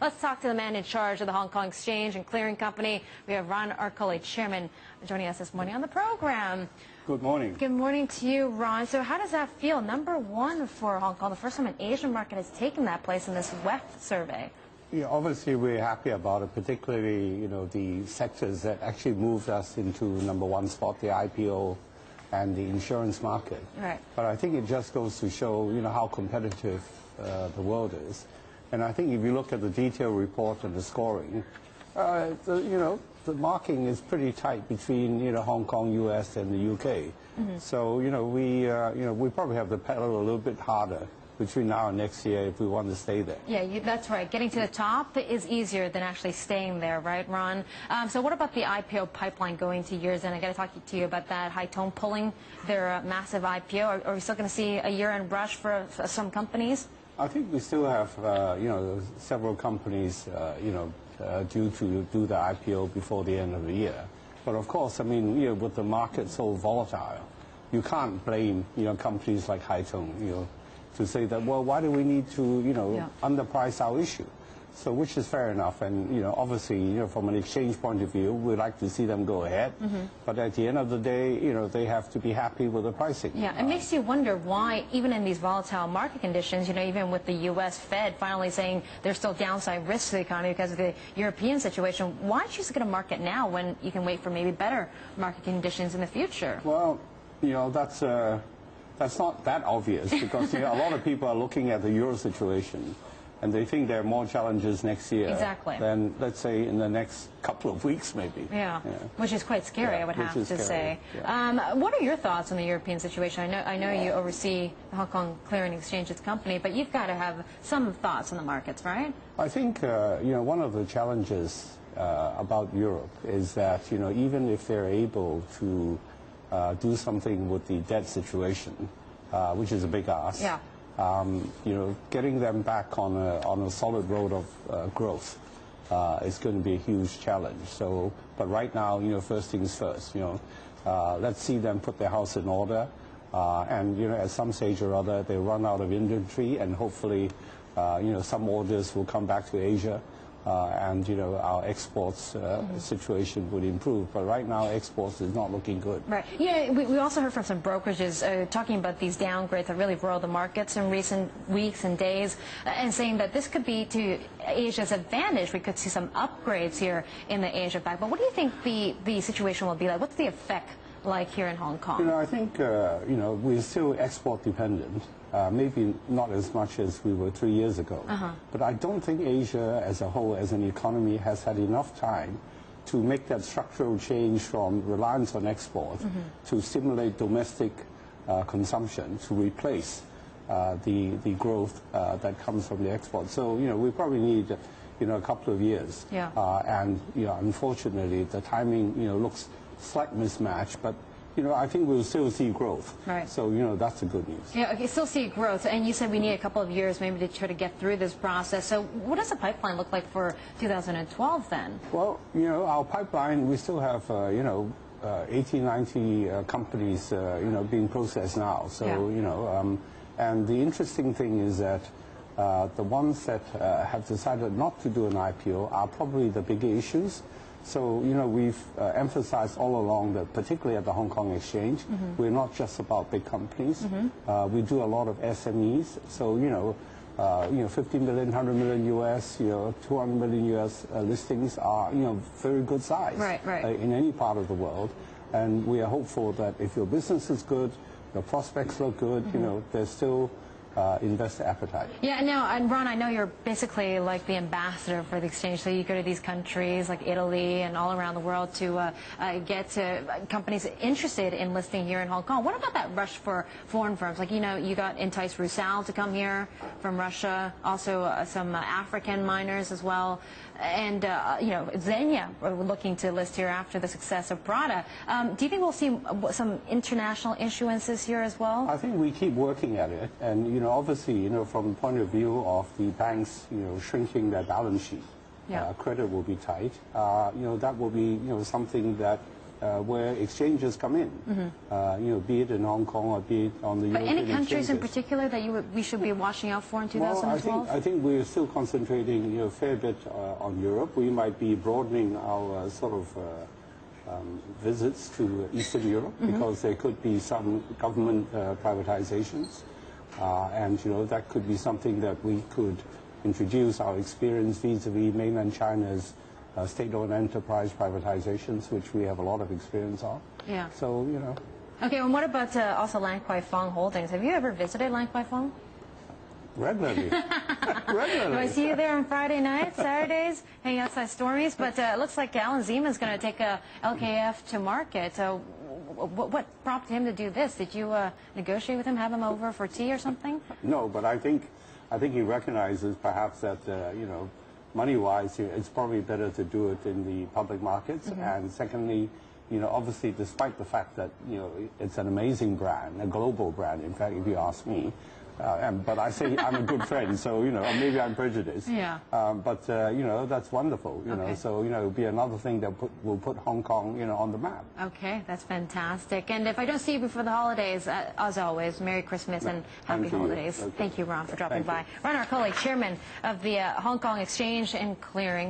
Let's talk to the man in charge of the Hong Kong Exchange and Clearing Company. We have Ron Arculli, Chairman, joining us this morning on the program. Good morning. Good morning to you, Ron. So how does that feel? Number one for Hong Kong, the first time an Asian market has taken that place in this WEF survey. Yeah, obviously we're happy about it, particularly, the sectors that actually moved us into number one spot, the IPO and the insurance market. Right. But I think it just goes to show, how competitive the world is. And I think if you look at the detailed report and the scoring, the marking is pretty tight between, Hong Kong, US, and the UK. Mm-hmm. So, we probably have to pedal a little bit harder between now and next year if we want to stay there. Yeah, that's right. Getting to the top is easier than actually staying there, right, Ron? So what about the IPO pipeline going to years end? I got to talk to you about that. High Tone pulling their massive IPO. Are we still going to see a year-end rush for some companies? I think we still have, several companies, due to do the IPO before the end of the year. But of course, with the market so volatile, you can't blame, companies like High Tone, to say that, well, why do we need to, underprice our issue? So, which is fair enough. And, obviously, from an exchange point of view, we'd like to see them go ahead. Mm-hmm. But at the end of the day, they have to be happy with the pricing. Yeah, it makes you wonder why, even in these volatile market conditions, even with the U.S. Fed finally saying there's still downside risks to the economy because of the European situation, why choose to get a market now when you can wait for maybe better market conditions in the future? Well, that's not that obvious because a lot of people are looking at the euro situation and they think there are more challenges next year than, let's say, in the next couple of weeks maybe. Yeah, which is quite scary, I would have to say. Yeah. What are your thoughts on the European situation? I know you oversee the Hong Kong Clearing Exchange, its company, but you've got to have some thoughts on the markets, right? I think, one of the challenges about Europe is that, even if they're able to do something with the debt situation, which is a big ask. Yeah. Getting them back on a solid road of growth is going to be a huge challenge. So, but right now, first things first. Let's see them put their house in order, and at some stage or other, they run out of inventory, and hopefully, some orders will come back to Asia. And our exports situation would improve, but right now exports is not looking good. Right. Yeah, we also heard from some brokerages talking about these downgrades that really roiled the markets in recent weeks and days, and saying that this could be to Asia's advantage. We could see some upgrades here in the Asia Pac. But what do you think the situation will be like? What's the effect like here in Hong Kong? I think we're still export dependent. Maybe not as much as we were 3 years ago. But I don't think Asia as a whole, as an economy, has had enough time to make that structural change from reliance on export to stimulate domestic consumption to replace the growth that comes from the export. So, we probably need, a couple of years. Yeah. And, unfortunately, the timing, looks slight mismatch, but I think we'll still see growth. Right. So, that's the good news. Yeah, okay, still see growth. And you said we need a couple of years maybe to try to get through this process. So what does the pipeline look like for 2012 then? Well, our pipeline, we still have, 80, 90 companies, being processed now. So, and the interesting thing is that the ones that have decided not to do an IPO are probably the bigger issues. So, we've emphasized all along that, particularly at the Hong Kong Exchange, we're not just about big companies. We do a lot of SMEs. So, 50 million, 100 million US, 200 million US listings are, very good size in any part of the world. And we are hopeful that if your business is good, your prospects look good, there's still investor appetite. Yeah, now, and Ron, I know you're basically like the ambassador for the exchange, so you go to these countries like Italy and all around the world to get companies interested in listing here in Hong Kong. What about that rush for foreign firms? Like, you got Entice Rusal to come here from Russia, also some African miners as well, and, Xenia looking to list here after the success of Prada. Do you think we'll see some international issuances here as well? I think we keep working at it, and, obviously, from the point of view of the banks, shrinking their balance sheet, credit will be tight. That will be, something that where exchanges come in, you know, be it in Hong Kong or be it on the But European any countries in exchanges. particular that we should be watching out for in Well, 2012? I think we're still concentrating, you know, a fair bit on Europe. We might be broadening our sort of visits to Eastern Europe because there could be some government privatizations, and you know that could be something that we could introduce our experience vis-a-vis mainland China's state-owned enterprise privatizations, which we have a lot of experience on. Yeah. So you know. Okay, and what about also Lan Kwai Fong Holdings? Have you ever visited Lan Kwai Fong? Regularly. Regularly. Do I see you there on Friday nights, Saturdays, hanging outside Stormies? But it looks like Alan Zima is going to take LKF to market. So what prompted him to do this? Did you negotiate with him, have him over for tea or something? No, but I think he recognizes perhaps that, you know, money-wise, it's probably better to do it in the public markets. And secondly, you know, obviously, despite the fact that, you know, it's an amazing brand, a global brand, in fact, if you ask me, but I say I'm a good friend, so, you know, maybe I'm prejudiced. Yeah. But, you know, that's wonderful, you know. So, you know, it'll be another thing that will put Hong Kong, you know, on the map. Okay, that's fantastic. And if I don't see you before the holidays, as always, Merry Christmas and Happy Holidays. Okay. Thank you, Ron, for dropping by. Ronald Arculli, Chairman of the Hong Kong Exchange and Clearing.